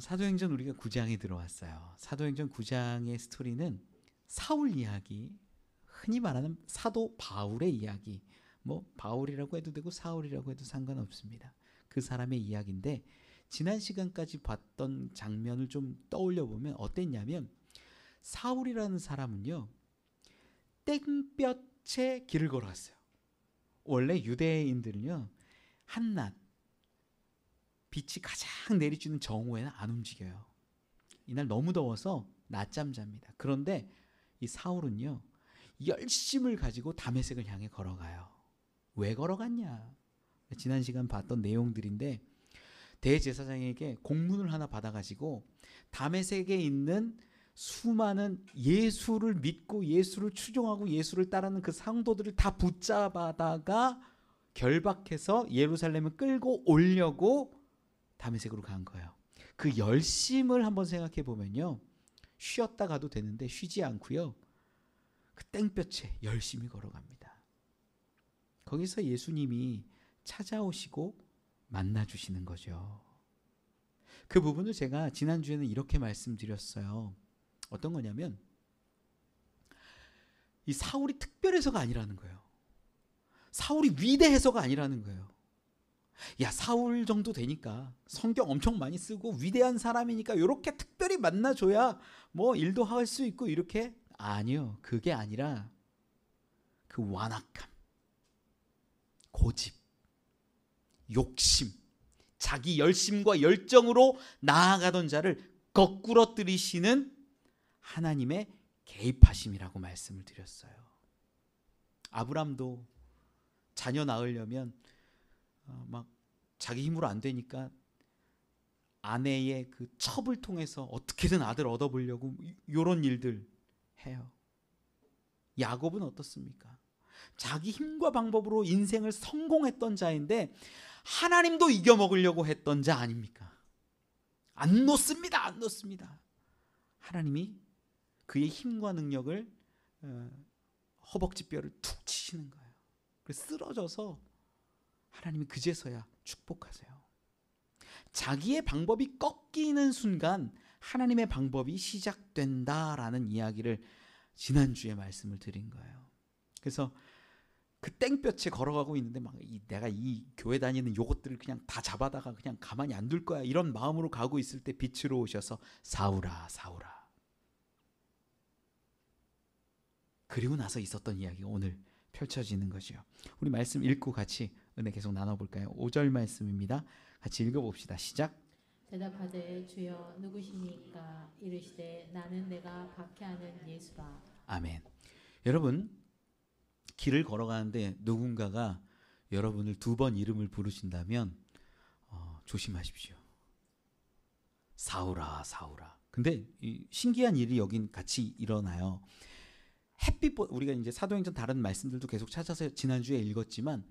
사도행전 우리가 9장에 들어왔어요. 사도행전 9장의 스토리는 사울 이야기, 흔히 말하는 사도 바울의 이야기, 뭐 바울이라고 해도 되고 사울이라고 해도 상관없습니다. 그 사람의 이야기인데 지난 시간까지 봤던 장면을 좀 떠올려 보면 어땠냐면 사울이라는 사람은요 땡볕에 길을 걸어갔어요. 원래 유대인들은요 한낮 빛이 가장 내리쬐는 정오에는 안 움직여요. 이날 너무 더워서 낮잠 잡니다. 그런데 이 사울은요 열심을 가지고 다메섹을 향해 걸어가요. 왜 걸어갔냐? 지난 시간 봤던 내용들인데 대제사장에게 공문을 하나 받아가지고 다메섹에 있는 수많은 예수를 믿고 예수를 추종하고 예수를 따르는 그 상도들을 다 붙잡아다가 결박해서 예루살렘을 끌고 오려고 다메섹으로 간 거예요. 그 열심을 한번 생각해 보면요 쉬었다 가도 되는데 쉬지 않고요 그 땡볕에 열심히 걸어갑니다. 거기서 예수님이 찾아오시고 만나주시는 거죠. 그 부분을 제가 지난주에는 이렇게 말씀드렸어요. 어떤 거냐면 이 사울이 특별해서가 아니라는 거예요. 사울이 위대해서가 아니라는 거예요. 야 사울 정도 되니까 성경 엄청 많이 쓰고 위대한 사람이니까 이렇게 특별히 만나줘야 뭐 일도 할 수 있고 이렇게 아니요. 그게 아니라 그 완악함, 고집, 욕심, 자기 열심과 열정으로 나아가던 자를 거꾸러뜨리시는 하나님의 개입하심이라고 말씀을 드렸어요. 아브람도 자녀 낳으려면 막 자기 힘으로 안 되니까 아내의 그 첩을 통해서 어떻게든 아들 얻어보려고 이런 일들 해요. 야곱은 어떻습니까? 자기 힘과 방법으로 인생을 성공했던 자인데 하나님도 이겨먹으려고 했던 자 아닙니까? 안 놓습니다. 안 놓습니다. 하나님이 그의 힘과 능력을 허벅지뼈를 툭 치시는 거예요. 그래서 쓰러져서 하나님이 그제서야 축복하세요. 자기의 방법이 꺾이는 순간 하나님의 방법이 시작된다라는 이야기를 지난주에 말씀을 드린 거예요. 그래서 그 땡볕에 걸어가고 있는데 막 내가 이 교회 다니는 요것들을 그냥 다 잡아다가 그냥 가만히 안 둘 거야 이런 마음으로 가고 있을 때 빛으로 오셔서 사울아 사울아. 그리고 나서 있었던 이야기가 오늘 펼쳐지는 거죠. 우리 말씀 읽고 같이 은혜 계속 나눠볼까요? 5절 말씀입니다. 같이 읽어봅시다. 시작. 대답하되 주여 누구시니까 이르시되 나는 내가 박해하는 예수라. 아멘. 여러분 길을 걸어가는데 누군가가 여러분을 2번 이름을 부르신다면 조심하십시오. 사울아 사울아. 근데 신기한 일이 여긴 같이 일어나요. 햇빛보다 우리가 이제 사도행전 다른 말씀들도 계속 찾아서 지난주에 읽었지만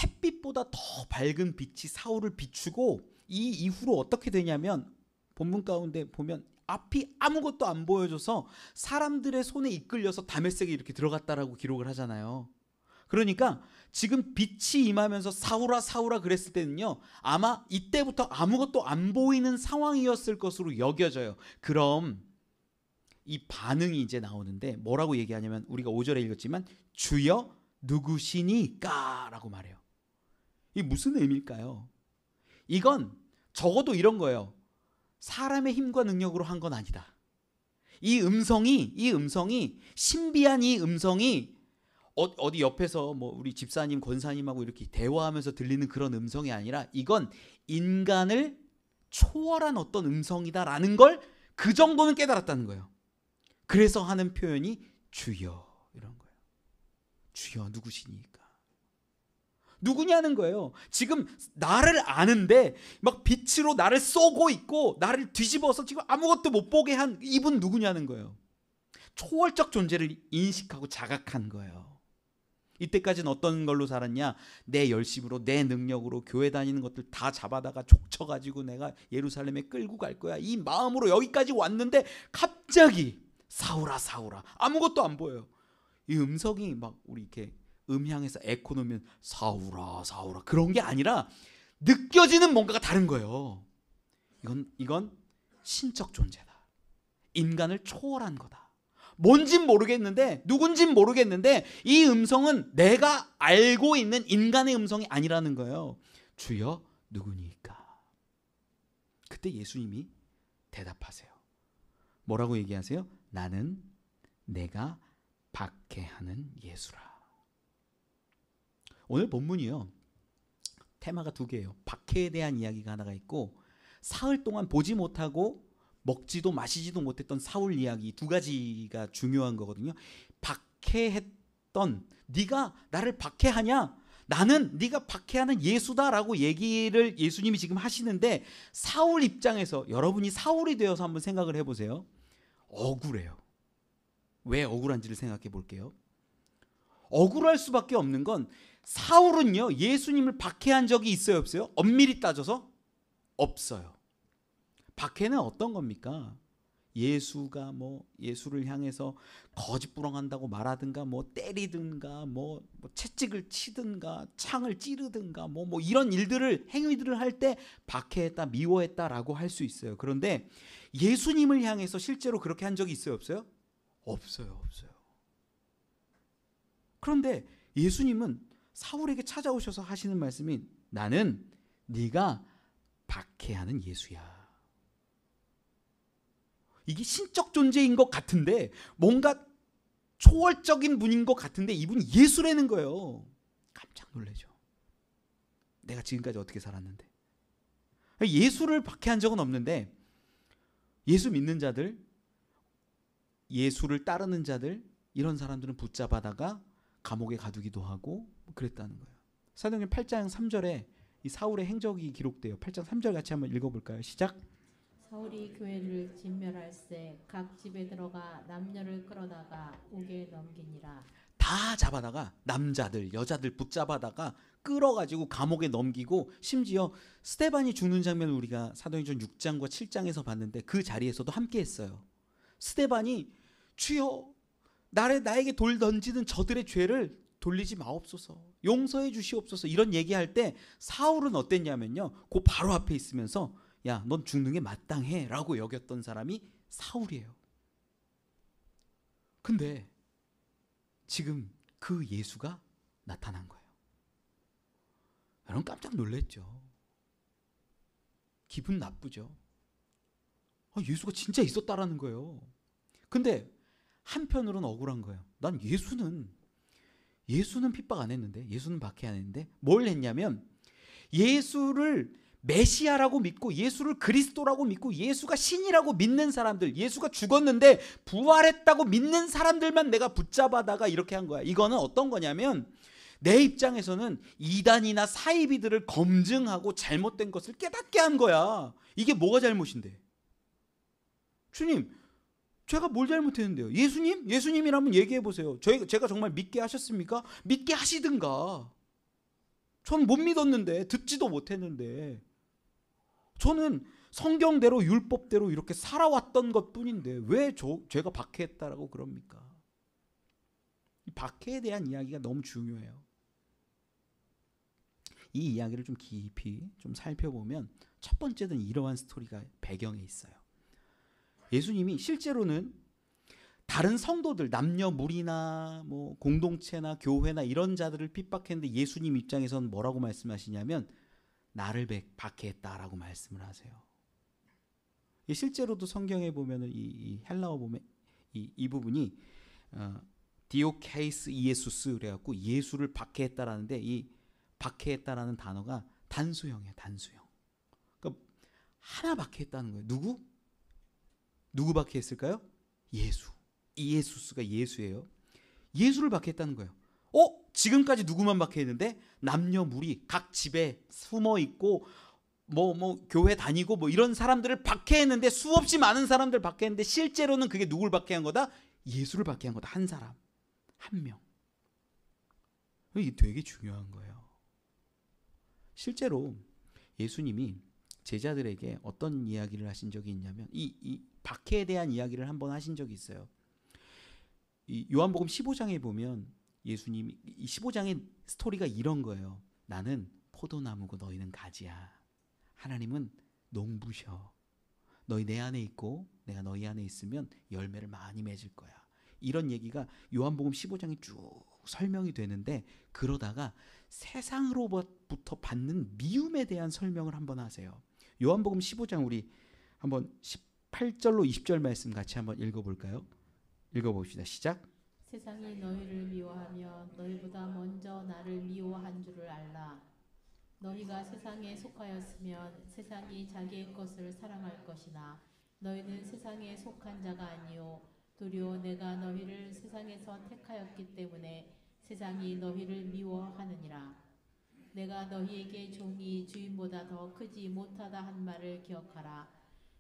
햇빛보다 더 밝은 빛이 사울을 비추고 이 이후로 어떻게 되냐면 본문 가운데 보면 앞이 아무것도 안 보여줘서 사람들의 손에 이끌려서 다메섹에 이렇게 들어갔다라고 기록을 하잖아요. 그러니까 지금 빛이 임하면서 사울아 사울아 그랬을 때는요 아마 이때부터 아무것도 안 보이는 상황이었을 것으로 여겨져요. 그럼 이 반응이 이제 나오는데 뭐라고 얘기하냐면 우리가 5절에 읽었지만 주여 누구시니까 라고 말해요. 이게 무슨 의미일까요? 이건 적어도 이런 거예요. 사람의 힘과 능력으로 한 건 아니다. 이 음성이 신비한 이 음성이 어디 옆에서 뭐 우리 집사님 권사님하고 이렇게 대화하면서 들리는 그런 음성이 아니라 이건 인간을 초월한 어떤 음성이다라는 걸 그 정도는 깨달았다는 거예요. 그래서 하는 표현이 주여 이런 거예요. 주여 누구시니까. 누구냐는 거예요. 지금 나를 아는데 막 빛으로 나를 쏘고 있고 나를 뒤집어서 지금 아무것도 못 보게 한 이분 누구냐는 거예요. 초월적 존재를 인식하고 자각한 거예요. 이때까지는 어떤 걸로 살았냐? 내 열심으로 내 능력으로 교회 다니는 것들 다 잡아다가 족쳐가지고 내가 예루살렘에 끌고 갈 거야. 이 마음으로 여기까지 왔는데 갑자기 사울아 사울아 아무것도 안 보여요. 이 음성이 막 우리 이렇게 음향에서 에코 넣으면 사울아 사울아 그런 게 아니라 느껴지는 뭔가가 다른 거예요. 이건 신적 존재다. 인간을 초월한 거다. 뭔진 모르겠는데, 누군진 모르겠는데 이 음성은 내가 알고 있는 인간의 음성이 아니라는 거예요. 주여 누구니까? 그때 예수님이 대답하세요. 뭐라고 얘기하세요? 나는 내가 박해하는 예수라. 오늘 본문이요, 테마가 두 개예요. 박해에 대한 이야기가 하나가 있고, 사흘 동안 보지 못하고 먹지도 마시지도 못했던 사울 이야기, 두 가지가 중요한 거거든요. 박해했던, 네가 나를 박해하냐? 나는 네가 박해하는 예수다라고 얘기를 예수님이 지금 하시는데, 사울 입장에서, 여러분이 사울이 되어서 한번 생각을 해보세요. 억울해요. 왜 억울한지를 생각해 볼게요. 억울할 수밖에 없는 건, 사울은요 예수님을 박해한 적이 있어요, 없어요? 엄밀히 따져서 없어요. 박해는 어떤 겁니까? 예수가 예수를 향해서 거짓부렁한다고 말하든가, 때리든가, 채찍을 치든가, 창을 찌르든가, 이런 행위들을 할 때 박해했다, 미워했다라고 할 수 있어요. 그런데 예수님을 향해서 실제로 그렇게 한 적이 있어요, 없어요? 없어요. 그런데 예수님은 사울에게 찾아오셔서 하시는 말씀이, 나는 네가 박해하는 예수야. 이게 신적 존재인 것 같은데, 뭔가 초월적인 분인 것 같은데 이분이 예수라는 거예요. 깜짝 놀라죠. 내가 지금까지 어떻게 살았는데. 예수를 박해한 적은 없는데, 예수 믿는 자들, 예수를 따르는 자들, 이런 사람들은 붙잡아다가 감옥에 가두기도 하고 그랬다는 거예요. 사도행전 8장 3절에 이 사울의 행적이 기록돼요. 8장 3절 같이 한번 읽어볼까요? 시작. 사울이 교회를 진멸할세 각 집에 들어가 남녀를 끌어다가 옥에 넘기니라. 다 잡아다가 남자들, 여자들 붙잡아다가 끌어가지고 감옥에 넘기고, 심지어 스데반이 죽는 장면을 우리가 사도행전 6장과 7장에서 봤는데 그 자리에서도 함께 했어요. 스데반이 주여 나에게 돌 던지는 저들의 죄를 돌리지 마옵소서, 용서해 주시옵소서, 이런 얘기할 때 사울은 어땠냐면요, 그 바로 앞에 있으면서 야, 넌 죽는 게 마땅해 라고 여겼던 사람이 사울이에요. 근데 지금 그 예수가 나타난 거예요. 여러분 깜짝 놀랐죠. 기분 나쁘죠. 예수가 진짜 있었다라는 거예요. 근데 한편으로는 억울한 거예요. 난 예수는 핍박 안 했는데, 예수는 박해 안 했는데, 뭘 했냐면 예수를 메시아라고 믿고, 예수를 그리스도라고 믿고, 예수가 신이라고 믿는 사람들, 예수가 죽었는데 부활했다고 믿는 사람들만 내가 붙잡아다가 이렇게 한 거야. 이거는 어떤 거냐면, 내 입장에서는 이단이나 사이비들을 검증하고 잘못된 것을 깨닫게 한 거야. 이게 뭐가 잘못인데? 주님, 제가 뭘 잘못했는데요? 예수님이라면 얘기해 보세요. 제가 정말 믿게 하셨습니까? 믿게 하시든가. 전 못 믿었는데, 듣지도 못했는데, 저는 성경대로 율법대로 이렇게 살아왔던 것뿐인데 왜 제가 박해했다라고 그럽니까? 이 박해에 대한 이야기가 너무 중요해요. 이 이야기를 좀 깊이 좀 살펴보면, 첫 번째는 이러한 스토리가 배경에 있어요. 예수님이 실제로는 다른 성도들, 남녀 무리나 공동체나 교회나 이런 자들을 핍박했는데, 예수님 입장에서는 뭐라고 말씀하시냐면 나를 박해했다라고 말씀을 하세요. 실제로도 성경에 보면은 이 헬라어 보면 이 부분이 디오케이스 이에수스 그래갖고 예수를 박해했다라는데, 이 박해했다라는 단어가 단수형이에요. 단수형. 그러니까 하나 박해했다는 거예요. 누구 박해했을까요? 예수. 이에수스가 예수예요. 예수를 박해했다는 거예요. 지금까지 누구만 박해했는데? 남녀 무리, 각 집에 숨어 있고 교회 다니고 이런 사람들을 박해했는데, 수없이 많은 사람들 박해했는데, 실제로는 그게 누굴 박해한 거다? 예수를 박해한 거다. 한 사람, 한 명. 이게 되게 중요한 거예요. 실제로 예수님이 제자들에게 어떤 이야기를 하신 적이 있냐면, 이 박해에 대한 이야기를 한번 하신 적이 있어요. 이 요한복음 15장에 보면 예수님이, 이 15장의 스토리가 이런 거예요. 나는 포도나무고 너희는 가지야. 하나님은 농부셔. 너희 내 안에 있고 내가 너희 안에 있으면 열매를 많이 맺을 거야. 이런 얘기가 요한복음 15장에 쭉 설명이 되는데, 그러다가 세상으로부터 받는 미움에 대한 설명을 한번 하세요. 요한복음 15장 우리 한번 18절로 20절 말씀 같이 한번 읽어볼까요? 읽어봅시다. 시작. 세상이 너희를 미워하며 너희보다 먼저 나를 미워한 줄을 알라. 너희가 세상에 속하였으면 세상이 자기의 것을 사랑할 것이나 너희는 세상에 속한 자가 아니요 도리어 내가 너희를 세상에서 택하였기 때문에 세상이 너희를 미워하느니라. 내가 너희에게 종이 주인보다 더 크지 못하다 한 말을 기억하라.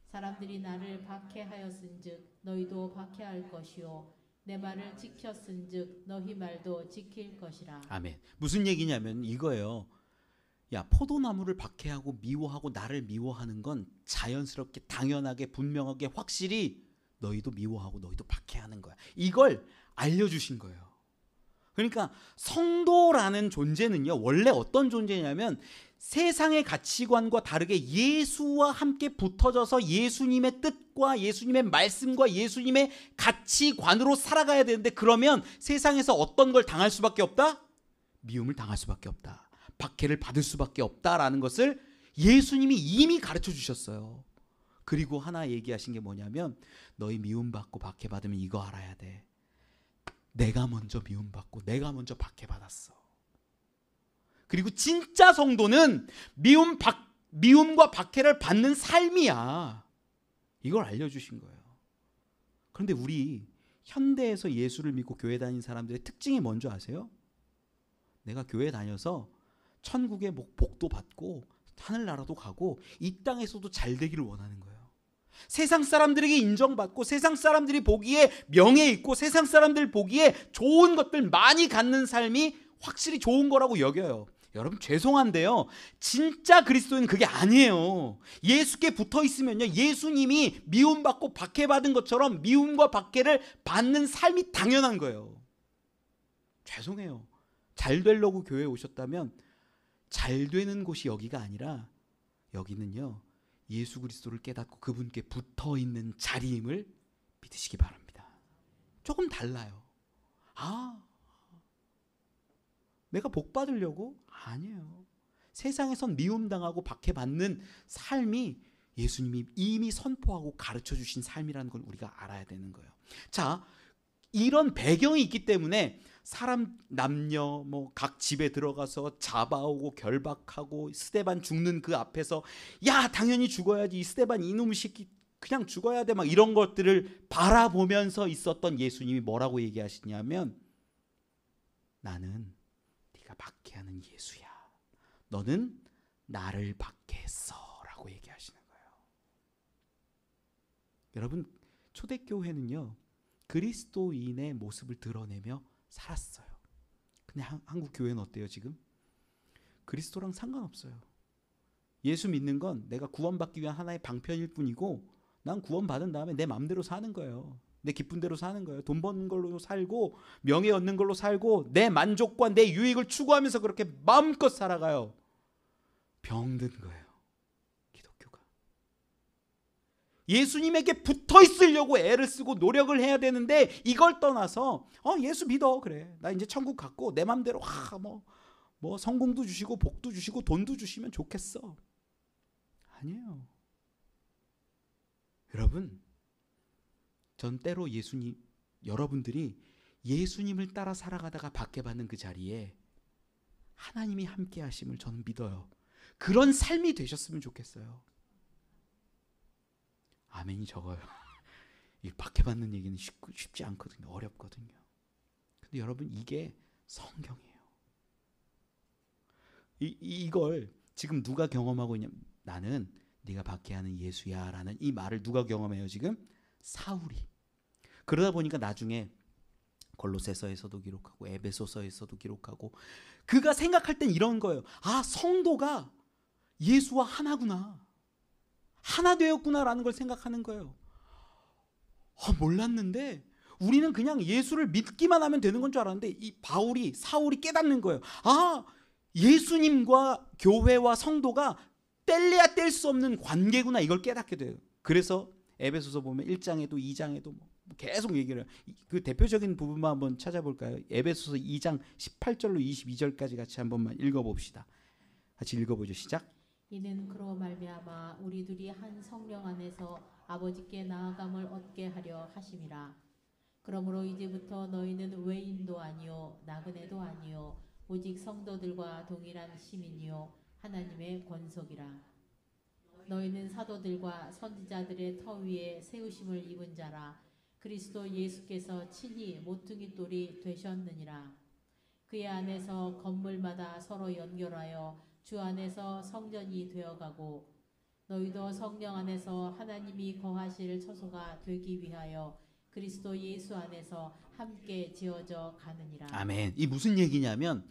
사람들이 나를 박해하였은즉 너희도 박해할 것이요 내 말을 지켰은즉 너희 말도 지킬 것이라. 아멘. 무슨 얘기냐면 이거예요. 야, 포도나무를 박해하고 미워하고 나를 미워하는 건 자연스럽게 당연하게 분명하게 확실히 너희도 미워하고 너희도 박해하는 거야. 이걸 알려주신 거예요. 그러니까 성도라는 존재는요, 원래 어떤 존재냐면 세상의 가치관과 다르게 예수와 함께 붙어져서 예수님의 뜻과 예수님의 말씀과 예수님의 가치관으로 살아가야 되는데, 그러면 세상에서 어떤 걸 당할 수밖에 없다? 미움을 당할 수밖에 없다. 박해를 받을 수밖에 없다라는 것을 예수님이 이미 가르쳐 주셨어요. 그리고 하나 얘기하신 게 뭐냐면, 너희 미움받고 박해받으면 이거 알아야 돼. 내가 먼저 미움받고 내가 먼저 박해받았어. 그리고 진짜 성도는 미움과 박해를 받는 삶이야. 이걸 알려주신 거예요. 그런데 우리 현대에서 예수를 믿고 교회 다니는 사람들의 특징이 뭔지 아세요? 내가 교회 다녀서 천국의 복도 받고 하늘나라도 가고 이 땅에서도 잘 되기를 원하는 거예요. 세상 사람들에게 인정받고 세상 사람들이 보기에 명예 있고 세상 사람들 보기에 좋은 것들 많이 갖는 삶이 확실히 좋은 거라고 여겨요. 여러분 죄송한데요, 진짜 그리스도인은 그게 아니에요. 예수께 붙어 있으면요, 예수님이 미움받고 박해받은 것처럼 미움과 박해를 받는 삶이 당연한 거예요. 죄송해요. 잘 되려고 교회에 오셨다면 잘 되는 곳이 여기가 아니라 여기는요, 예수 그리스도를 깨닫고 그분께 붙어 있는 자리임을 믿으시기 바랍니다. 조금 달라요. 내가 복 받으려고? 아니에요. 세상에선 미움당하고 박해받는 삶이 예수님이 이미 선포하고 가르쳐 주신 삶이라는 걸 우리가 알아야 되는 거예요. 자, 이런 배경이 있기 때문에 사람 남녀 각 집에 들어가서 잡아오고 결박하고 스데반 죽는 그 앞에서 야 당연히 죽어야지, 이 스데반 이놈의 새끼 그냥 죽어야 돼, 막 이런 것들을 바라보면서 있었던 예수님이 뭐라고 얘기하시냐면, 나는 네가 박해하는 예수야, 너는 나를 박해했어 라고 얘기하시는 거예요. 여러분 초대교회는요, 그리스도인의 모습을 드러내며 살았어요. 근데 한국 교회는 어때요 지금? 그리스도랑 상관없어요. 예수 믿는 건 내가 구원받기 위한 하나의 방편일 뿐이고, 난 구원받은 다음에 내 마음대로 사는 거예요. 내 기쁜 대로 사는 거예요. 돈 버는 걸로 살고 명예 얻는 걸로 살고 내 만족과 내 유익을 추구하면서 그렇게 마음껏 살아가요. 병든 거예요, 기독교가. 예수님에게 붙어 있으려고 애를 쓰고 노력을 해야 되는데, 이걸 떠나서 예수 믿어, 그래 나 이제 천국 갔고 내 맘대로 뭐 성공도 주시고 복도 주시고 돈도 주시면 좋겠어. 아니에요. 여러분, 전 때로 여러분들이 예수님을 따라 살아가다가 박해받는 그 자리에 하나님이 함께 하심을 저는 믿어요. 그런 삶이 되셨으면 좋겠어요. 아멘이 적어요. 이 박해받는 얘기는 쉽지 않거든요. 어렵거든요. 근데 여러분, 이게 성경이에요. 이걸 지금 누가 경험하고 있냐면, 나는 네가 박해하는 예수야 라는 이 말을 누가 경험해요 지금? 사울이. 그러다 보니까 나중에 골로새서에서도 기록하고 에베소서에서도 기록하고, 그가 생각할 땐 이런 거예요. 성도가 예수와 하나구나, 하나 되었구나라는 걸 생각하는 거예요. 몰랐는데 우리는 그냥 예수를 믿기만 하면 되는 건 줄 알았는데, 사울이 깨닫는 거예요. 예수님과 교회와 성도가 뗄래야 뗄 수 없는 관계구나 이걸 깨닫게 돼요. 그래서 에베소서 보면 1장에도 2장에도 뭐 계속 얘기를 해요. 그 대표적인 부분만 한번 찾아볼까요? 에베소서 2장 18절로 22절까지 같이 한 번만 읽어봅시다. 같이 읽어보죠. 시작. 이는 그로 말미암아 우리 둘이 한 성령 안에서 아버지께 나아감을 얻게 하려 하심이라. 그러므로 이제부터 너희는 외인도 아니요 나그네도 아니요 오직 성도들과 동일한 시민이요 하나님의 권속이라. 너희는 사도들과 선지자들의 터 위에 세우심을 입은 자라. 그리스도 예수께서 친히 모퉁이 돌이 되셨느니라. 그의 안에서 건물마다 서로 연결하여 주 안에서 성전이 되어가고 너희도 성령 안에서 하나님이 거하실 처소가 되기 위하여 그리스도 예수 안에서 함께 지어져 가느니라. 아멘. 이 무슨 얘기냐면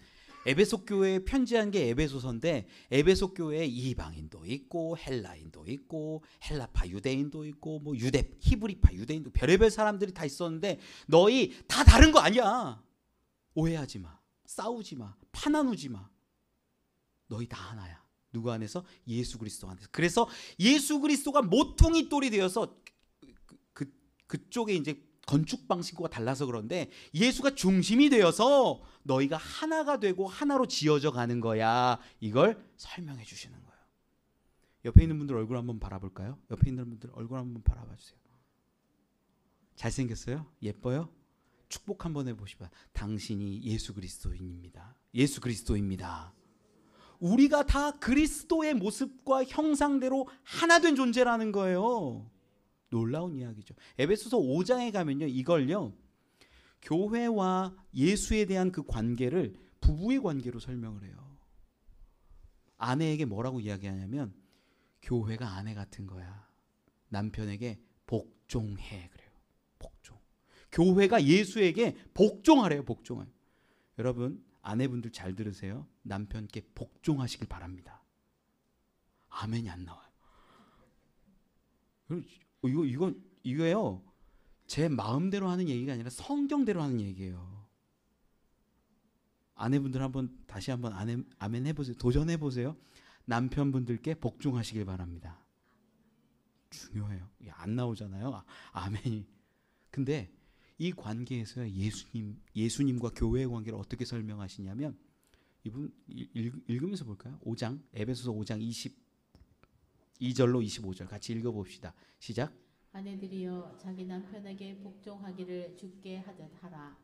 에베소 교회에 편지한 게 에베소서인데 에베소 교회에 이방인도 있고 헬라인도 있고 헬라파 유대인도 있고 뭐 유대 히브리파 유대인도 별의별 사람들이 다 있었는데 너희 다 다른 거 아니야. 오해하지 마. 싸우지 마. 파 나누지 마. 너희 다 하나야. 누구 안에서? 예수 그리스도 안에서. 그래서 예수 그리스도가 모퉁이 돌이 되어서 그쪽에 이제 건축 방식과 달라서 그런데 예수가 중심이 되어서 너희가 하나가 되고 하나로 지어져 가는 거야. 이걸 설명해 주시는 거예요. 옆에 있는 분들 얼굴 한번 바라볼까요? 옆에 있는 분들 얼굴 한번 바라봐 주세요. 잘생겼어요? 예뻐요? 축복 한번 해보시봐. 당신이 예수 그리스도인입니다. 예수 그리스도입니다. 우리가 다 그리스도의 모습과 형상대로 하나 된 존재라는 거예요. 놀라운 이야기죠. 에베소서 5장에 가면요. 이걸요. 교회와 예수에 대한 그 관계를 부부의 관계로 설명을 해요. 아내에게 뭐라고 이야기하냐면 교회가 아내 같은 거야. 남편에게 복종해 그래요. 복종. 교회가 예수에게 복종하래요. 복종해. 여러분 아내분들 잘 들으세요. 남편께 복종하시길 바랍니다. 아멘이 안 나와요. 이거요. 제 마음대로 하는 얘기가 아니라 성경대로 하는 얘기예요. 아내분들 다시 한번 아멘 해보세요. 도전해 보세요. 남편분들께 복종하시길 바랍니다. 중요해요. 이게 안 나오잖아요. 아멘이. 근데 이 관계에서 예수님과 교회의 관계를 어떻게 설명하시냐면 이분 읽으면서 볼까요? 5장 에베소서 5장 22절로 25절 같이 읽어봅시다. 시작. 아내들이여 자기 남편에게 복종하기를 주께 하듯 하라.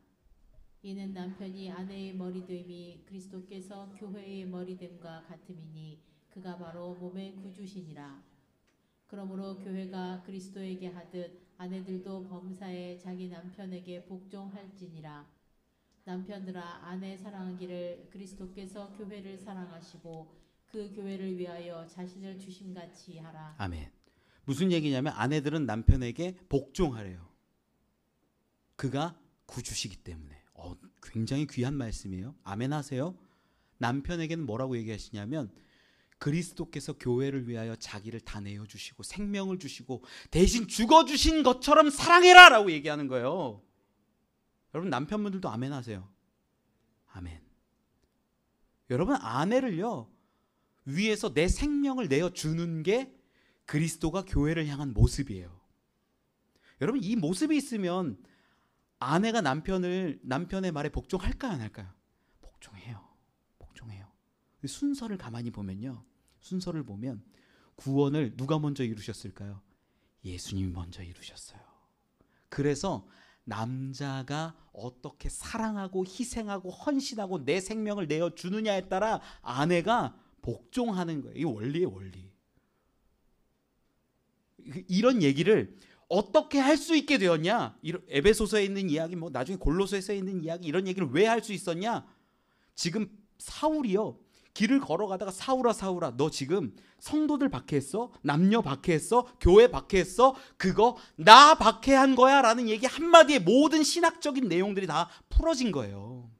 이는 남편이 아내의 머리됨이 그리스도께서 교회의 머리됨과 같음이니 그가 바로 몸의 구주시니라. 그러므로 교회가 그리스도에게 하듯 아내들도 범사에 자기 남편에게 복종할지니라. 남편들아 아내 사랑하기를 그리스도께서 교회를 사랑하시고 그 교회를 위하여 자신을 주심같이 하라. 아멘. 무슨 얘기냐면 아내들은 남편에게 복종하래요. 그가 구주시기 때문에. 굉장히 귀한 말씀이에요. 아멘 하세요. 남편에게는 뭐라고 얘기하시냐면 그리스도께서 교회를 위하여 자기를 다 내어주시고 생명을 주시고 대신 죽어주신 것처럼 사랑해라 라고 얘기하는 거예요. 여러분 남편분들도 아멘 하세요. 아멘. 여러분 아내를요 위에서 내 생명을 내어주는 게 그리스도가 교회를 향한 모습이에요. 여러분 이 모습이 있으면 아내가 남편의 말에 복종할까요 안 할까요? 복종해요. 복종해요. 순서를 가만히 보면요. 순서를 보면 구원을 누가 먼저 이루셨을까요? 예수님이 먼저 이루셨어요. 그래서 남자가 어떻게 사랑하고 희생하고 헌신하고 내 생명을 내어주느냐에 따라 아내가 복종하는 거예요. 이 원리예요, 원리. 이런 얘기를 어떻게 할 수 있게 되었냐? 에베소서에 있는 이야기, 뭐 나중에 골로새서에 있는 이야기 이런 얘기를 왜 할 수 있었냐? 지금 사울이요. 길을 걸어가다가 사울아 너 지금 성도들 박해했어? 남녀 박해했어? 교회 박해했어? 그거 나 박해한 거야 라는 얘기 한마디에 모든 신학적인 내용들이 다 풀어진 거예요.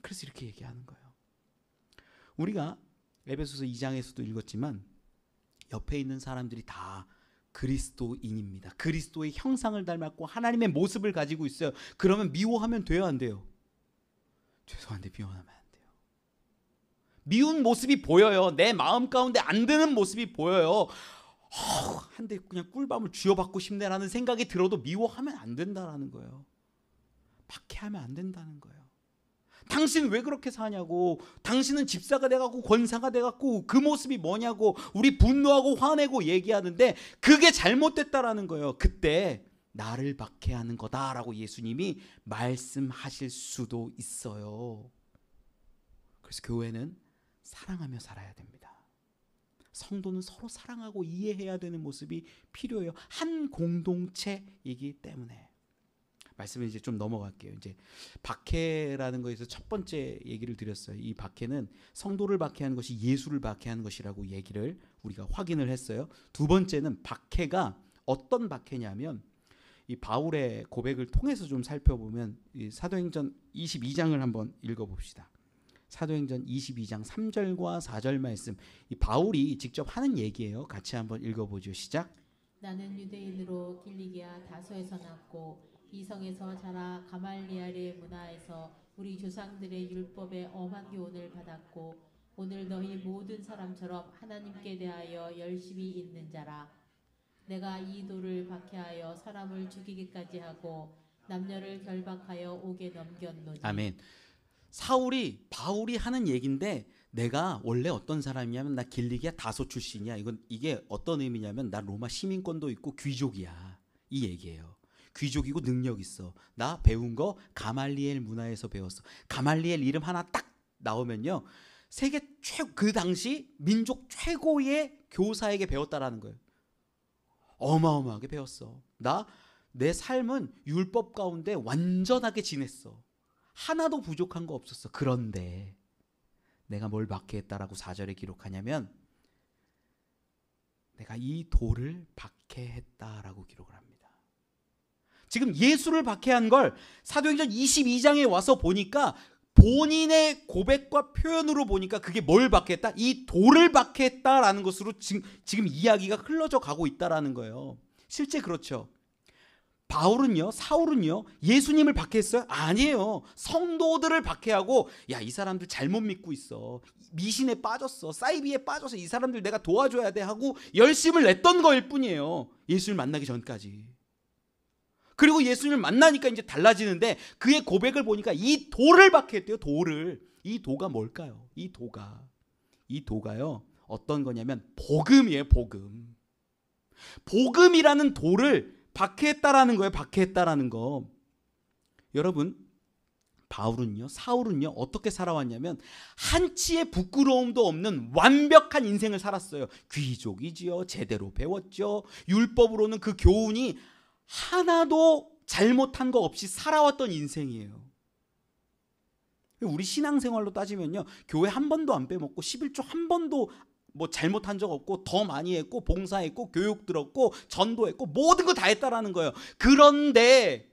그래서 이렇게 얘기하는 거예요. 우리가 에베소서 2장에서도 읽었지만 옆에 있는 사람들이 다 그리스도인입니다. 그리스도의 형상을 닮았고 하나님의 모습을 가지고 있어요. 그러면 미워하면 돼요 안 돼요? 죄송한데 미워하면 안 돼요. 미운 모습이 보여요. 내 마음 가운데 안 드는 모습이 보여요. 한데 그냥 꿀밤을 쥐어받고 싶네라는 생각이 들어도 미워하면 안 된다라는 거예요. 박해하면 안 된다는 거예요. 당신 왜 그렇게 사냐고, 당신은 집사가 돼갖고 권사가 돼갖고 그 모습이 뭐냐고 우리 분노하고 화내고 얘기하는데 그게 잘못됐다라는 거예요. 그때 나를 박해하는 거다라고 예수님이 말씀하실 수도 있어요. 그래서 교회는 사랑하며 살아야 됩니다. 성도는 서로 사랑하고 이해해야 되는 모습이 필요해요. 한 공동체이기 때문에. 말씀을 이제 좀 넘어갈게요. 이제 박해라는 거에서 첫 번째 얘기를 드렸어요. 이 박해는 성도를 박해하는 것이 예수를 박해하는 것이라고 얘기를 우리가 확인을 했어요. 두 번째는 박해가 어떤 박해냐면 이 바울의 고백을 통해서 좀 살펴보면 이 사도행전 22장을 한번 읽어봅시다. 사도행전 22장 3절과 4절 말씀, 이 바울이 직접 하는 얘기예요. 같이 한번 읽어보죠. 시작. 나는 유대인으로 길리기아 다소에서 났고 이성에서 자라 가말리엘의 문화에서 우리 조상들의 율법의 엄한 교훈을 받았고 오늘 너희 모든 사람처럼 하나님께 대하여 열심히 있는 자라. 내가 이 돌을 박해하여 사람을 죽이기까지 하고 남녀를 결박하여 옥에 넘겼노니. 아멘. 바울이 하는 얘기인데 내가 원래 어떤 사람이냐면 나 길리기아 다소 출신이야. 이게 어떤 의미냐면 나 로마 시민권도 있고 귀족이야. 이 얘기예요. 귀족이고 능력 있어. 나 배운 거 가말리엘 문화에서 배웠어. 가말리엘 이름 하나 딱 나오면요, 세계 그 당시 민족 최고의 교사에게 배웠다라는 거예요. 어마어마하게 배웠어. 내 삶은 율법 가운데 완전하게 지냈어. 하나도 부족한 거 없었어. 그런데 내가 뭘 박해했다라고 4절에 기록하냐면 내가 이 돌을 박해했다라고 기록을 합니다. 지금 예수를 박해한 걸 사도행전 22장에 와서 보니까 본인의 고백과 표현으로 보니까 그게 뭘 박해했다? 이 돌을 박해했다라는 것으로 지금 이야기가 흘러져 가고 있다라는 거예요. 실제 그렇죠. 사울은요 예수님을 박해했어요? 아니에요. 성도들을 박해하고 야, 이 사람들 잘못 믿고 있어. 미신에 빠졌어. 사이비에 빠져서 이 사람들 내가 도와줘야 돼 하고 열심을 냈던 거일 뿐이에요. 예수를 만나기 전까지. 그리고 예수님을 만나니까 이제 달라지는데 그의 고백을 보니까 이 돌을 박해했대요. 돌을. 이 도가 뭘까요? 이 도가요 어떤 거냐면 복음이에요. 복음이라는 돌을 박해했다라는 거예요. 박해했다라는 거. 여러분, 사울은요 어떻게 살아왔냐면 한치의 부끄러움도 없는 완벽한 인생을 살았어요. 귀족이지요. 제대로 배웠죠. 율법으로는 그 교훈이 하나도 잘못한 거 없이 살아왔던 인생이에요. 우리 신앙생활로 따지면요, 교회 한 번도 안 빼먹고 11조 한 번도 뭐 잘못한 적 없고 더 많이 했고 봉사했고 교육 들었고 전도했고 모든 거 다 했다라는 거예요. 그런데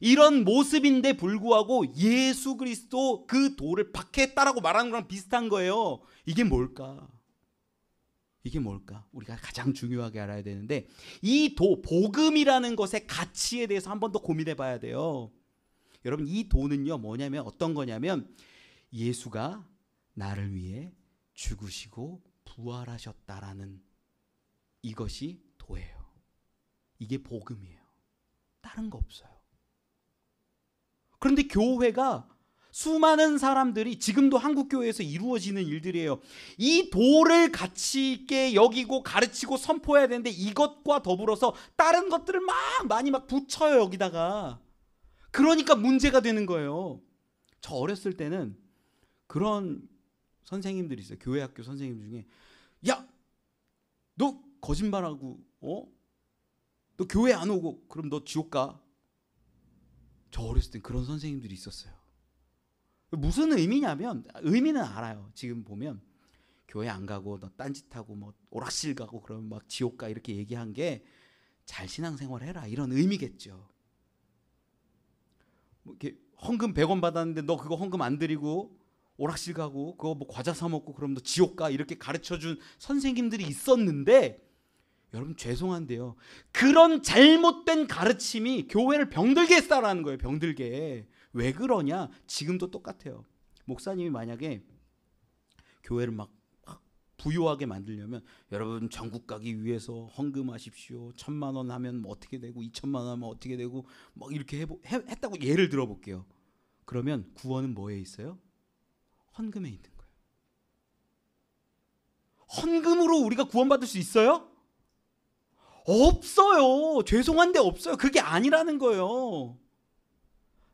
이런 모습인데 불구하고 예수 그리스도 그 돌을 박해했다라고 말하는 거랑 비슷한 거예요. 이게 뭘까? 우리가 가장 중요하게 알아야 되는데 이 복음이라는 것의 가치에 대해서 한 번 더 고민해 봐야 돼요. 여러분, 이 도는요 뭐냐면 어떤 거냐면 예수가 나를 위해 죽으시고 부활하셨다라는 이것이 도예요. 이게 복음이에요. 다른 거 없어요. 그런데 교회가 수많은 사람들이 지금도 한국교회에서 이루어지는 일들이에요. 이 도를 가치 있게 여기고 가르치고 선포해야 되는데 이것과 더불어서 다른 것들을 많이 붙여요 여기다가. 그러니까 문제가 되는 거예요. 저 어렸을 때는 그런 선생님들이 있어요. 교회 학교 선생님 중에 야, 너 거짓말하고 너 교회 안 오고 그럼 너 지옥 가. 저 어렸을 때 그런 선생님들이 있었어요. 무슨 의미냐면 의미는 알아요. 지금 보면 교회 안 가고 너 딴짓하고 뭐 오락실 가고 그러면 막 지옥 가 이렇게 얘기한 게 잘 신앙생활 해라 이런 의미겠죠. 뭐 이렇게 헌금 100원 받았는데 너 그거 헌금 안 드리고 오락실 가고 그거 뭐 과자 사 먹고 그럼 너 지옥 가 이렇게 가르쳐준 선생님들이 있었는데 여러분 죄송한데요. 그런 잘못된 가르침이 교회를 병들게 했다라는 거예요. 병들게. 왜 그러냐? 지금도 똑같아요. 목사님이 만약에 교회를 막 부유하게 만들려면 여러분 천국 가기 위해서 헌금하십시오. 1,000만 원 하면 뭐 어떻게 되고 2,000만 원 하면 어떻게 되고 막 이렇게 했다고 예를 들어볼게요. 그러면 구원은 뭐에 있어요? 헌금에 있는 거예요. 헌금으로 우리가 구원받을 수 있어요? 없어요. 죄송한데 없어요. 그게 아니라는 거예요.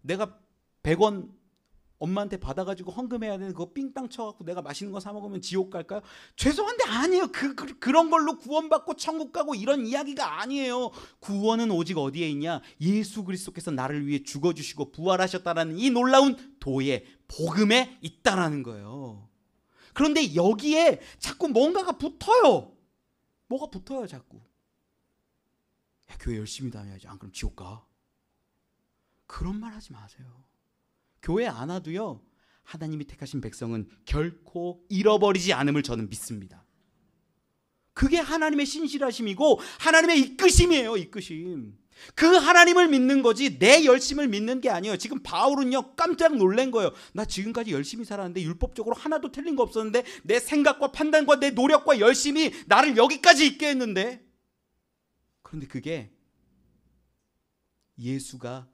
내가 100원 엄마한테 받아가지고 헌금해야 되는 그거 삥땅 쳐갖고 내가 맛있는 거 사 먹으면 지옥 갈까요? 죄송한데 아니에요. 그런 걸로 구원받고 천국 가고 이런 이야기가 아니에요. 구원은 오직 어디에 있냐? 예수 그리스도께서 나를 위해 죽어주시고 부활하셨다라는 이 놀라운 도의 복음에 있다라는 거예요. 그런데 여기에 자꾸 뭔가가 붙어요. 뭐가 붙어요 자꾸. 야, 교회 열심히 다녀야지. 안 그럼 지옥 가. 그런 말 하지 마세요. 교회 안 와도요, 하나님이 택하신 백성은 결코 잃어버리지 않음을 저는 믿습니다. 그게 하나님의 신실하심이고 하나님의 이끄심이에요. 이끄심. 그 하나님을 믿는 거지 내 열심을 믿는 게 아니에요. 지금 바울은요 깜짝 놀란 거예요. 나 지금까지 열심히 살았는데 율법적으로 하나도 틀린 거 없었는데 내 생각과 판단과 내 노력과 열심이 나를 여기까지 있게 했는데, 그런데 그게 예수가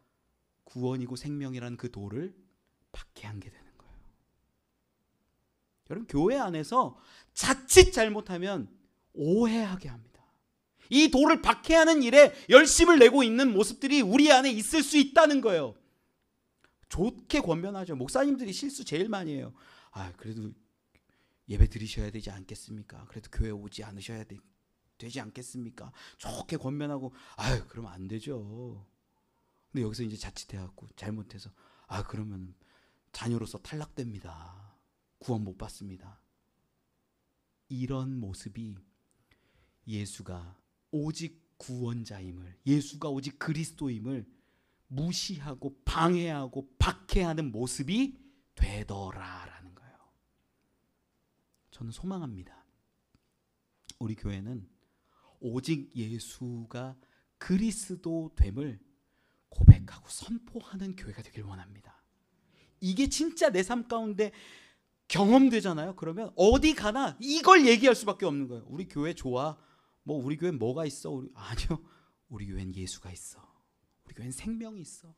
구원이고 생명이라는 그 도를 박해한 게 되는 거예요. 여러분 교회 안에서 자칫 잘못하면 오해하게 합니다. 이 도를 박해하는 일에 열심을 내고 있는 모습들이 우리 안에 있을 수 있다는 거예요. 좋게 권면하죠. 목사님들이 실수 제일 많이 해요. 그래도 예배 드리셔야 되지 않겠습니까? 그래도 교회 오지 않으셔야 되지 않겠습니까? 좋게 권면하고 그러면 안 되죠. 근데 여기서 이제 자칫해갖고 잘못해서 그러면 자녀로서 탈락됩니다. 구원 못 받습니다. 이런 모습이 예수가 오직 구원자임을, 예수가 오직 그리스도임을 무시하고 방해하고 박해하는 모습이 되더라라는 거예요. 저는 소망합니다. 우리 교회는 오직 예수가 그리스도됨을 고백하고 선포하는 교회가 되길 원합니다. 이게 진짜 내 삶 가운데 경험되잖아요. 그러면 어디 가나 이걸 얘기할 수밖에 없는 거예요. 우리 교회 좋아. 우리 교회는 뭐가 있어? 아니요. 우리 교회는 예수가 있어. 우리 교회는 생명이 있어.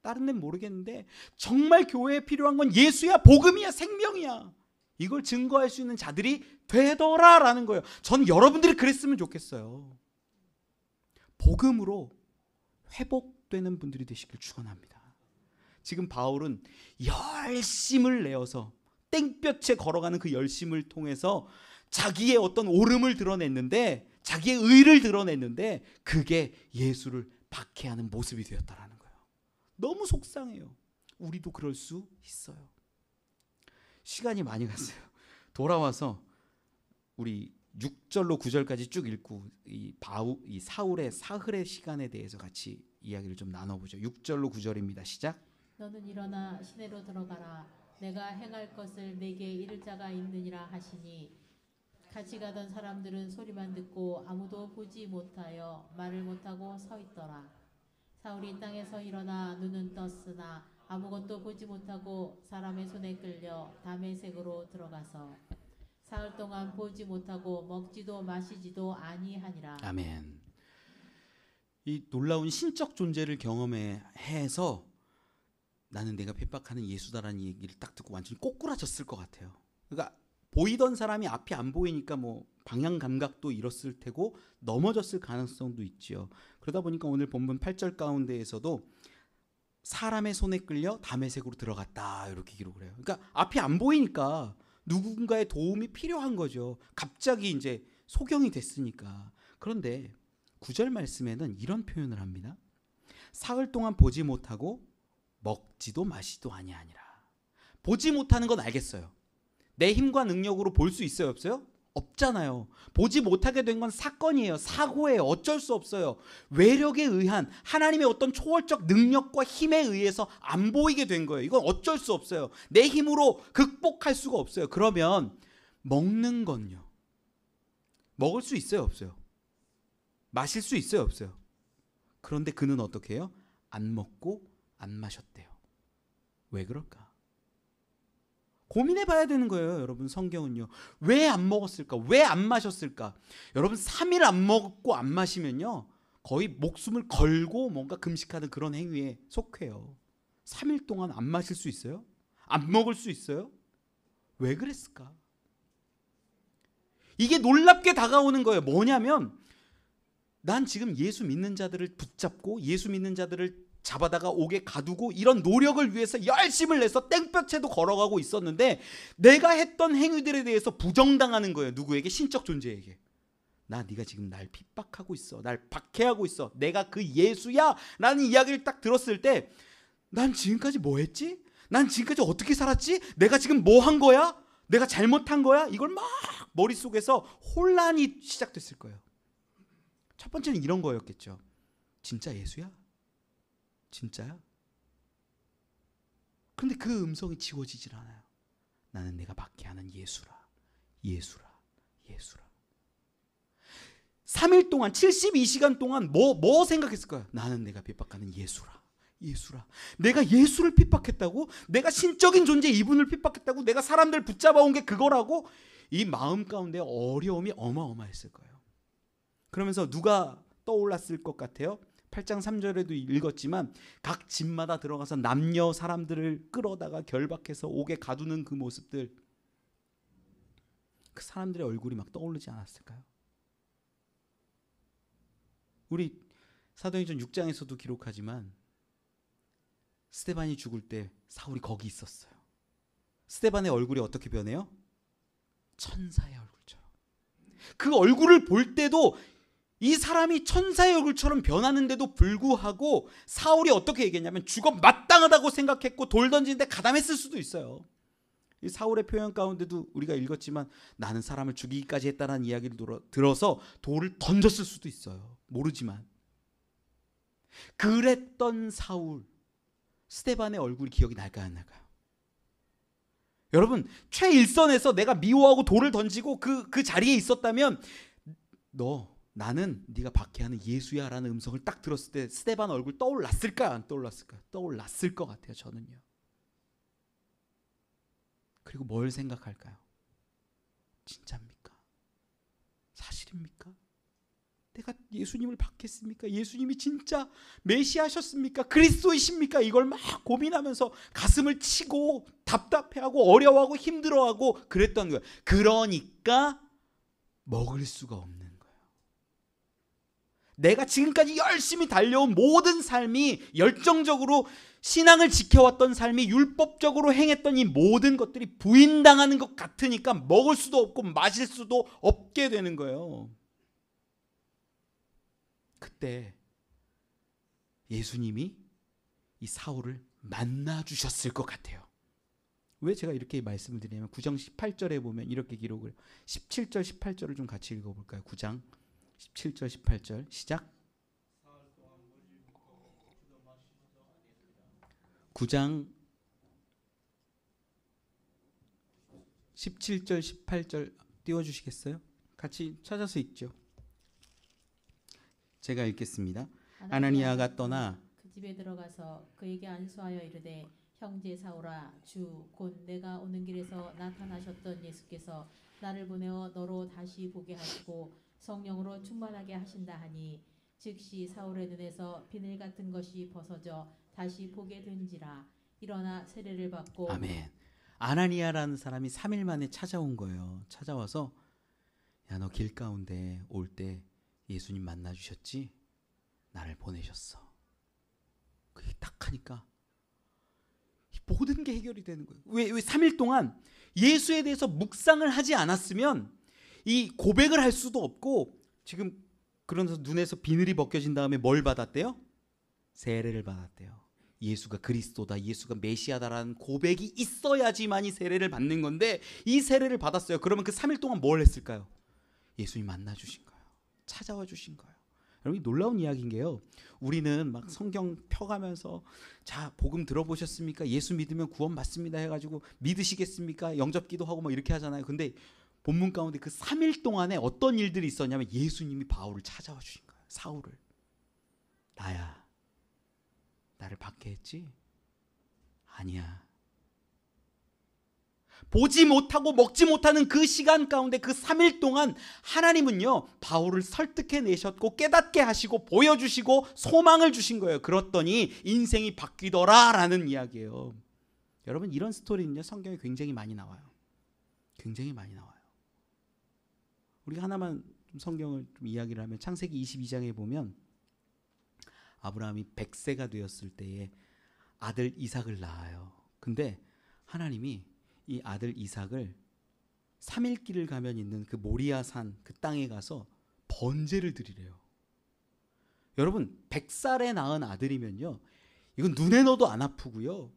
다른 데는 모르겠는데 정말 교회에 필요한 건 예수야, 복음이야, 생명이야. 이걸 증거할 수 있는 자들이 되더라라는 거예요. 전 여러분들이 그랬으면 좋겠어요. 복음으로 회복되는 분들이 되시길 축원합니다. 지금 바울은 열심을 내어서 땡볕에 걸어가는 그 열심을 통해서 자기의 어떤 옳음을 드러냈는데, 자기의 의를 드러냈는데 그게 예수를 박해하는 모습이 되었다라는 거예요. 너무 속상해요. 우리도 그럴 수 있어요. 시간이 많이 갔어요. 돌아와서 우리 6절로 9절까지 쭉 읽고 이 사울의 사흘의 시간에 대해서 같이 이야기를 좀 나눠보죠. 6절로 9절입니다. 시작. 너는 일어나 시내로 들어가라. 내가 행할 것을 내게 이를 자가 있느니라 하시니, 같이 가던 사람들은 소리만 듣고 아무도 보지 못하여 말을 못하고 서 있더라. 사울이 땅에서 일어나 눈은 떴으나 아무것도 보지 못하고 사람의 손에 끌려 다메섹으로 들어가서 사흘 동안 보지 못하고 먹지도 마시지도 아니하니라. 아멘. 이 놀라운 신적 존재를 경험해서 나는 내가 핍박하는 예수다라는 얘기를 딱 듣고 완전히 꼬꾸라졌을 것 같아요. 그러니까 보이던 사람이 앞이 안 보이니까 방향 감각도 잃었을 테고 넘어졌을 가능성도 있지요. 그러다 보니까 오늘 본문 8절 가운데에서도 사람의 손에 끌려 다메섹으로 들어갔다 이렇게 기록을 해요. 그러니까 앞이 안 보이니까 누군가의 도움이 필요한 거죠. 갑자기 이제 소경이 됐으니까. 그런데 9절 말씀에는 이런 표현을 합니다. 사흘 동안 보지 못하고 먹지도 마시도 아니하니라. 보지 못하는 건 알겠어요. 내 힘과 능력으로 볼 수 있어요, 없어요? 없잖아요. 보지 못하게 된 건 사건이에요. 사고예요. 어쩔 수 없어요. 외력에 의한 하나님의 어떤 초월적 능력과 힘에 의해서 안 보이게 된 거예요. 이건 어쩔 수 없어요. 내 힘으로 극복할 수가 없어요. 그러면 먹는 건요. 먹을 수 있어요, 없어요? 마실 수 있어요, 없어요? 그런데 그는 어떻게 해요? 안 먹고 안 마셨대요. 왜 그럴까? 고민해 봐야 되는 거예요. 여러분, 성경은요. 왜 안 먹었을까? 왜 안 마셨을까? 여러분, 3일 안 먹고 안 마시면요, 거의 목숨을 걸고 뭔가 금식하는 그런 행위에 속해요. 3일 동안 안 마실 수 있어요? 안 먹을 수 있어요? 왜 그랬을까? 이게 놀랍게 다가오는 거예요. 뭐냐면, 난 지금 예수 믿는 자들을 붙잡고 예수 믿는 자들을 잡아다가 옥에 가두고 이런 노력을 위해서 열심을 내서 땡볕에도 걸어가고 있었는데, 내가 했던 행위들에 대해서 부정당하는 거예요. 누구에게? 신적 존재에게. 네가 지금 날 핍박하고 있어, 날 박해하고 있어, 내가 그 예수야 라는 이야기를 딱 들었을 때, 난 지금까지 뭐 했지? 난 지금까지 어떻게 살았지? 내가 지금 뭐 한 거야? 내가 잘못한 거야? 이걸 막 머릿속에서 혼란이 시작됐을 거예요. 첫 번째는 이런 거였겠죠. 진짜 예수야? 진짜야? 그런데 그 음성이 지워지질 않아요. 나는 내가 박해하는 예수라, 예수라, 예수라. 3일 동안, 72시간 동안 뭐 생각했을 거야? 나는 내가 핍박하는 예수라, 예수라. 내가 예수를 핍박했다고? 내가 신적인 존재 이분을 핍박했다고? 내가 사람들 붙잡아온 게 그거라고? 이 마음 가운데 어려움이 어마어마했을 거예요. 그러면서 누가 떠올랐을 것 같아요? 8장 3절에도 읽었지만, 각 집마다 들어가서 남녀 사람들을 끌어다가 결박해서 옥에 가두는 그 모습들, 그 사람들의 얼굴이 막 떠오르지 않았을까요? 우리 사도행전 6장에서도 기록하지만, 스데반이 죽을 때 사울이 거기 있었어요. 스데반의 얼굴이 어떻게 변해요? 천사의 얼굴처럼. 그 얼굴을 볼 때도 이 사람이 천사의 얼굴처럼 변하는데도 불구하고 사울이 어떻게 얘기했냐면, 죽어 마땅하다고 생각했고 돌 던지는데 가담했을 수도 있어요. 이 사울의 표현 가운데도 우리가 읽었지만, 나는 사람을 죽이기까지 했다는 이야기를 들어서 돌을 던졌을 수도 있어요. 모르지만. 그랬던 사울, 스데반의 얼굴이 기억이 날까요, 안 날까요? 여러분, 최일선에서 내가 미워하고 돌을 던지고 그 자리에 있었다면, 나는 네가 박해하는 예수야 라는 음성을 딱 들었을 때 스데반 얼굴 떠올랐을까요? 안 떠올랐을까요? 떠올랐을 것 같아요, 저는요. 그리고 뭘 생각할까요? 진짜입니까? 사실입니까? 내가 예수님을 박했습니까? 예수님이 진짜 메시아셨습니까? 그리스도이십니까? 이걸 막 고민하면서 가슴을 치고 답답해하고 어려워하고 힘들어하고 그랬던 거예요. 그러니까 먹을 수가 없는 거예요. 내가 지금까지 열심히 달려온 모든 삶이, 열정적으로 신앙을 지켜왔던 삶이, 율법적으로 행했던 이 모든 것들이 부인당하는 것 같으니까 먹을 수도 없고 마실 수도 없게 되는 거예요. 그때 예수님이 이 사울을 만나 주셨을 것 같아요. 왜 제가 이렇게 말씀을 드리냐면, 9장 18절에 보면 이렇게 기록을, 17절 18절을 좀 같이 읽어볼까요? 9장 17절 18절 시작. 9장 17절 18절 띄워주시겠어요? 같이 찾아서 읽죠. 제가 읽겠습니다. 아나니아가 떠나 그 집에 들어가서 그에게 안수하여 이르되, 형제 사울아, 주 곧 내가 오는 길에서 나타나셨던 예수께서 나를 보내어 너로 다시 보게 하시고 성령으로 충만하게 하신다 하니, 즉시 사울의 눈에서 비늘 같은 것이 벗어져 다시 보게 된지라. 일어나 세례를 받고. 아멘. 아나니아라는 사람이 3일 만에 찾아온 거예요. 찾아와서, 야, 너 길 가운데 올 때 예수님 만나 주셨지? 나를 보내셨어. 그게 딱 하니까 모든 게 해결이 되는 거예요. 왜 3일 동안 예수에 대해서 묵상을 하지 않았으면 이 고백을 할 수도 없고, 지금 그러면서 눈에서 비늘이 벗겨진 다음에 뭘 받았대요? 세례를 받았대요. 예수가 그리스도다, 예수가 메시아다라는 고백이 있어야지만이 세례를 받는 건데, 이 세례를 받았어요. 그러면 그 3일 동안 뭘 했을까요? 예수님 만나 주신 거예요. 찾아와 주신 거예요. 여러분, 놀라운 이야기인 게요, 우리는 막 성경 펴가면서, 자, 복음 들어보셨습니까? 예수 믿으면 구원 받습니다 해가지고 믿으시겠습니까? 영접기도 하고 뭐 이렇게 하잖아요. 근데 본문 가운데 그 3일 동안에 어떤 일들이 있었냐면, 예수님이 바울을 찾아와 주신 거예요. 사울을. 나야, 나를 박해했지? 아니야. 보지 못하고 먹지 못하는 그 시간 가운데 그 3일 동안 하나님은요 바울을 설득해내셨고 깨닫게 하시고 보여주시고 소망을 주신 거예요. 그랬더니 인생이 바뀌더라라는 이야기예요. 여러분, 이런 스토리는요 성경에 굉장히 많이 나와요. 굉장히 많이 나와요. 우리가 하나만 좀 성경을 좀 이야기를 하면 창세기 22장에 보면 아브라함이 100세가 되었을 때에 아들 이삭을 낳아요. 근데 하나님이 이 아들 이삭을 3일 길을 가면 있는 그 모리아산 그 땅에 가서 번제를 드리래요. 여러분, 100살에 낳은 아들이면요 이건 눈에 넣어도 안 아프고요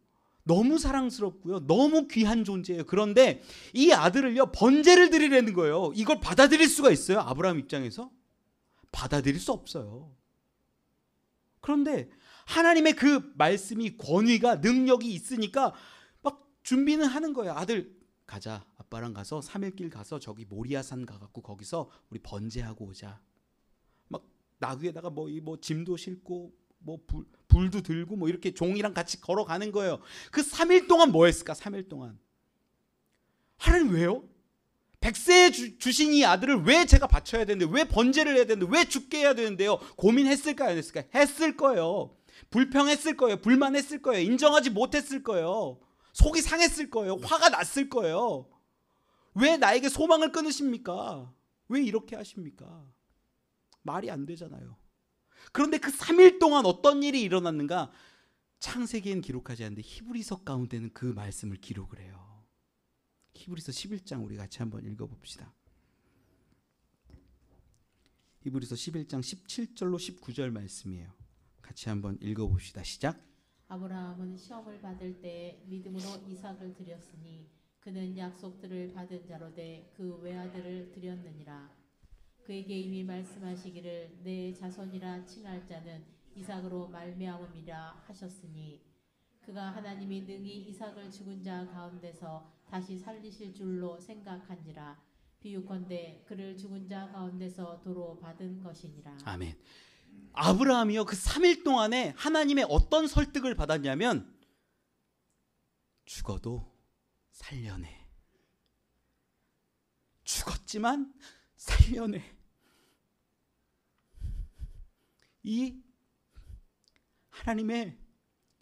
너무 사랑스럽고요 너무 귀한 존재예요. 그런데 이 아들을요 번제를 드리라는 거예요. 이걸 받아들일 수가 있어요? 아브라함 입장에서 받아들일 수 없어요. 그런데 하나님의 그 말씀이 권위가 능력이 있으니까 막 준비는 하는 거예요. 아들 가자, 아빠랑 가서 3일 길 가서 저기 모리아산 가갖고 거기서 우리 번제하고 오자. 막 나귀에다가 뭐 짐도 싣고 뭐 불도 들고 뭐 이렇게 종이랑 같이 걸어가는 거예요. 그 3일 동안 뭐 했을까? 3일 동안 하나님 왜요? 100세에 주신 이 아들을 왜 제가 바쳐야 되는데, 왜 번제를 해야 되는데, 왜 죽게 해야 되는데요? 고민했을까요? 안 했을까요? 했을 거예요. 불평했을 거예요. 불만했을 거예요. 인정하지 못했을 거예요. 속이 상했을 거예요. 화가 났을 거예요. 왜 나에게 소망을 끊으십니까? 왜 이렇게 하십니까? 말이 안 되잖아요. 그런데 그 3일 동안 어떤 일이 일어났는가? 창세기엔 기록하지 않는데 히브리서 가운데는 그 말씀을 기록을 해요. 히브리서 11장 우리 같이 한번 읽어봅시다. 히브리서 11장 17절로 19절 말씀이에요. 같이 한번 읽어봅시다. 시작. 아브라함은 시험을 받을 때 믿음으로 이삭을 드렸으니 그는 약속들을 받은 자로 돼 그 외아들을 드렸느니라. 그에게 이미 말씀하시기를 내 자손이라 칭할 자는 이삭으로 말미암음이라 하셨으니 그가 하나님이 능히 이삭을 죽은 자 가운데서 다시 살리실 줄로 생각한지라. 비유컨대 그를 죽은 자 가운데서 도로 받은 것이니라. 아멘. 아브라함이요 그 3일 동안에 하나님의 어떤 설득을 받았냐면 죽어도 살려내. 죽었지만 살려내. 이 하나님의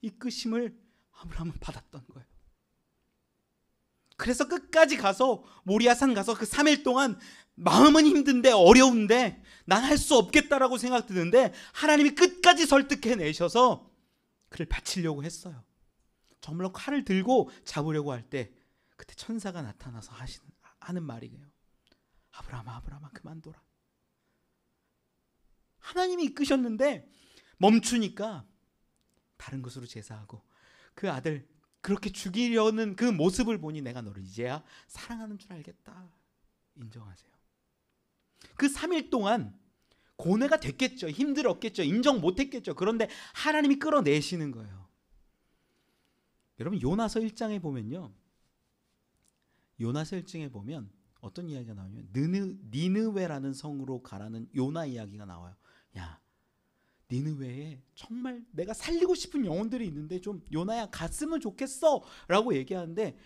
이끄심을 아브라함은 받았던 거예요. 그래서 끝까지 가서 모리아산 가서 그 3일 동안 마음은 힘든데 어려운데 난 할 수 없겠다라고 생각드는데 하나님이 끝까지 설득해내셔서 그를 바치려고 했어요. 정말로 칼을 들고 잡으려고 할 때 그때 천사가 나타나서 하는 말이에요. 아브라함아 아브라함아 그만둬라. 하나님이 이끄셨는데 멈추니까 다른 것으로 제사하고 그 아들 그렇게 죽이려는 그 모습을 보니 내가 너를 이제야 사랑하는 줄 알겠다. 인정하세요. 그 3일 동안 고뇌가 됐겠죠. 힘들었겠죠. 인정 못했겠죠. 그런데 하나님이 끌어내시는 거예요. 여러분 요나서 1장에 보면요. 요나서 1장에 보면 어떤 이야기가 나오냐면 니느웨라는 성으로 가라는 요나 이야기가 나와요. 야 니느웨에 정말 내가 살리고 싶은 영혼들이 있는데 좀 요나야 갔으면 좋겠어 라고 얘기하는데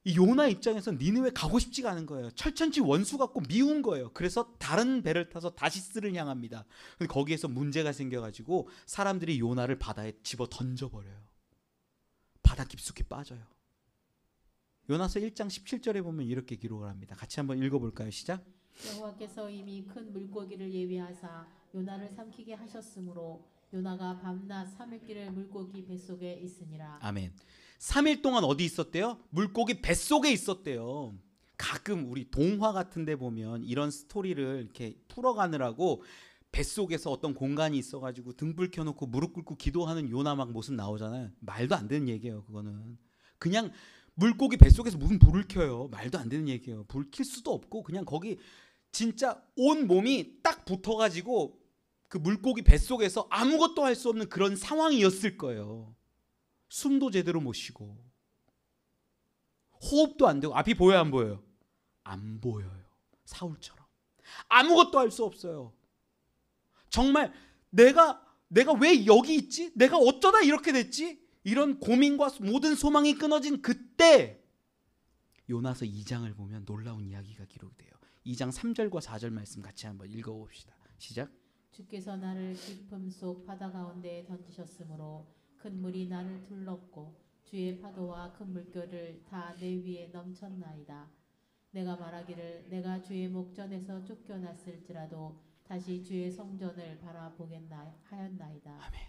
이 요나 입장에서 니느웨 가고 싶지가 않은 거예요. 철천지 원수 같고 미운 거예요. 그래서 다른 배를 타서 다시스를 향합니다. 근데 거기에서 문제가 생겨가지고 사람들이 요나를 바다에 집어 던져버려요. 바다 깊숙이 빠져요. 요나서 1장 17절에 보면 이렇게 기록을 합니다. 같이 한번 읽어볼까요? 시작. 여호와께서 이미 큰 물고기를 예비하사 요나를 삼키게 하셨으므로 요나가 밤낮 3일길을 물고기 뱃속에 있으니라. 아멘. 3일 동안 어디 있었대요? 물고기 뱃속에 있었대요. 가끔 우리 동화 같은 데 보면 이런 스토리를 이렇게 풀어가느라고 뱃속에서 어떤 공간이 있어가지고 등불 켜놓고 무릎 꿇고 기도하는 요나 막 모습 나오잖아요. 말도 안 되는 얘기예요. 그거는 그냥 물고기 뱃속에서 무슨 불을 켜요. 말도 안 되는 얘기예요. 불 켤 수도 없고 그냥 거기 진짜 온 몸이 딱 붙어가지고 그 물고기 뱃속에서 아무것도 할 수 없는 그런 상황이었을 거예요. 숨도 제대로 못 쉬고 호흡도 안 되고 앞이 보여요 안 보여요? 안 보여요. 사울처럼 아무것도 할 수 없어요. 정말 내가 왜 여기 있지? 내가 어쩌다 이렇게 됐지? 이런 고민과 모든 소망이 끊어진 그때 요나서 2장을 보면 놀라운 이야기가 기록돼요. 2장 3절과 4절 말씀 같이 한번 읽어봅시다. 시작. 주께서 나를 깊음 속 바다 가운데에 던지셨으므로 큰 물이 나를 둘렀고 주의 파도와 큰 물결을 다 내 위에 넘쳤나이다. 내가 말하기를 내가 주의 목전에서 쫓겨났을지라도 다시 주의 성전을 바라보겠나 하였나이다. 아멘.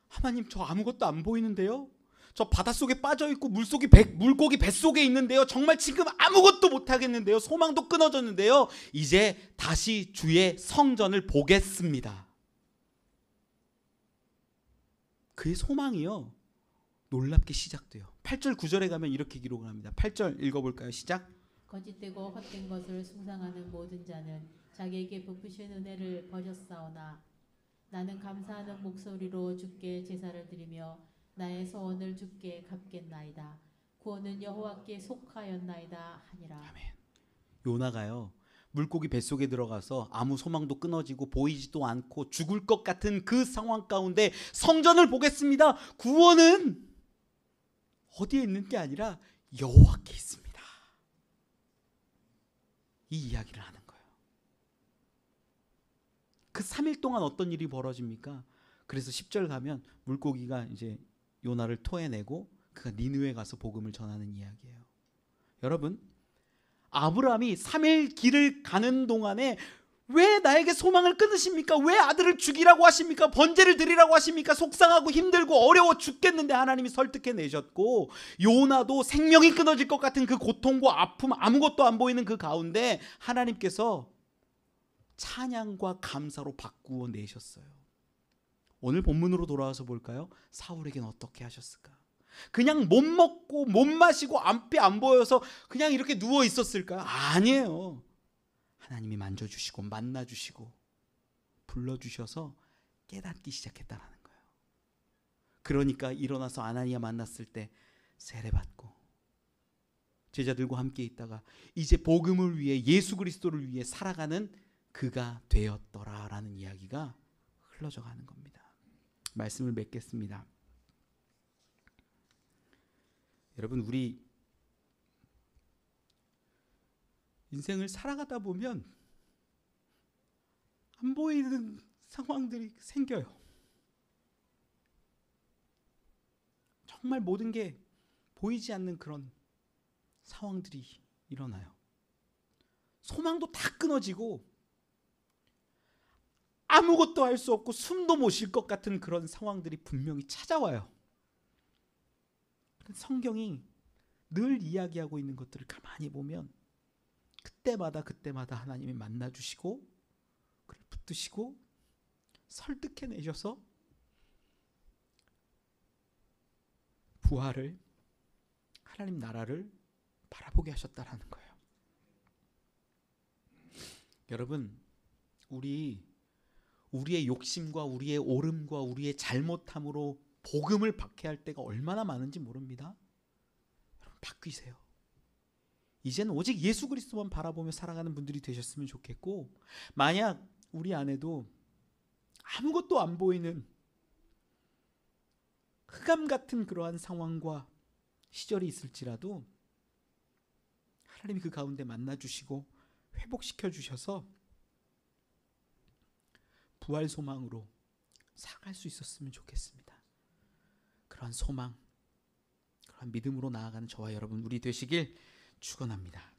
하나님, 저 아무것도 안 보이는데요? 저 바닷속에 빠져있고 물고기 뱃속에 있는데요? 정말 지금 아무것도 못하겠는데요? 소망도 끊어졌는데요? 이제 다시 주의 성전을 보겠습니다. 그의 소망이요, 놀랍게 시작돼요. 8절 9절에 가면 이렇게 기록을 합니다. 8절 읽어볼까요? 시작. 거짓되고 헛된 것을 숭상하는 모든 자는 자기에게 베푸신 은혜를 버렸사오나 나는 감사하는 목소리로 주께 제사를 드리며 나의 소원을 주께 갚겠나이다. 구원은 여호와께 속하였나이다 하니라. 아멘. 요나가요, 물고기 뱃속에 들어가서 아무 소망도 끊어지고 보이지도 않고 죽을 것 같은 그 상황 가운데 성전을 보겠습니다. 구원은 어디에 있는 게 아니라 여호와께 있습니다. 이 이야기를 하는 거예요. 그 3일 동안 어떤 일이 벌어집니까? 그래서 10절 가면 물고기가 이제 요나를 토해내고 그가 니느웨 가서 복음을 전하는 이야기예요. 여러분, 아브라함이 3일 길을 가는 동안에 왜 나에게 소망을 끊으십니까? 왜 아들을 죽이라고 하십니까? 번제를 드리라고 하십니까? 속상하고 힘들고 어려워 죽겠는데 하나님이 설득해내셨고, 요나도 생명이 끊어질 것 같은 그 고통과 아픔, 아무것도 안 보이는 그 가운데 하나님께서 찬양과 감사로 바꾸어 내셨어요. 오늘 본문으로 돌아와서 볼까요? 사울에겐 어떻게 하셨을까? 그냥 못 먹고 못 마시고 앞이 안 보여서 그냥 이렇게 누워 있었을까요? 아니에요. 하나님이 만져주시고 만나주시고 불러주셔서 깨닫기 시작했다는 거예요. 그러니까 일어나서 아나니아 만났을 때 세례받고 제자들과 함께 있다가 이제 복음을 위해, 예수 그리스도를 위해 살아가는 그가 되었더라라는 이야기가 흘러져 가는 겁니다. 말씀을 맺겠습니다. 여러분, 우리 인생을 살아가다 보면 안 보이는 상황들이 생겨요. 정말 모든 게 보이지 않는 그런 상황들이 일어나요. 소망도 다 끊어지고 아무것도 할 수 없고 숨도 못 쉴 것 같은 그런 상황들이 분명히 찾아와요. 성경이 늘 이야기하고 있는 것들을 가만히 보면 그때마다 하나님이 만나주시고 그를 붙드시고 설득해내셔서 부활을, 하나님 나라를 바라보게 하셨다라는 거예요. 여러분, 우리의 욕심과 우리의 오름과 우리의 잘못함으로 복음을 박해할 때가 얼마나 많은지 모릅니다. 여러분, 바뀌세요. 이제는 오직 예수 그리스도만 바라보며 살아가는 분들이 되셨으면 좋겠고, 만약 우리 안에도 아무것도 안 보이는 흑암 같은 그러한 상황과 시절이 있을지라도 하나님이 그 가운데 만나주시고 회복시켜 주셔서 부활 소망으로 살아갈 수 있었으면 좋겠습니다. 그러한 소망, 그러한 믿음으로 나아가는 저와 여러분 우리 되시길 축원합니다.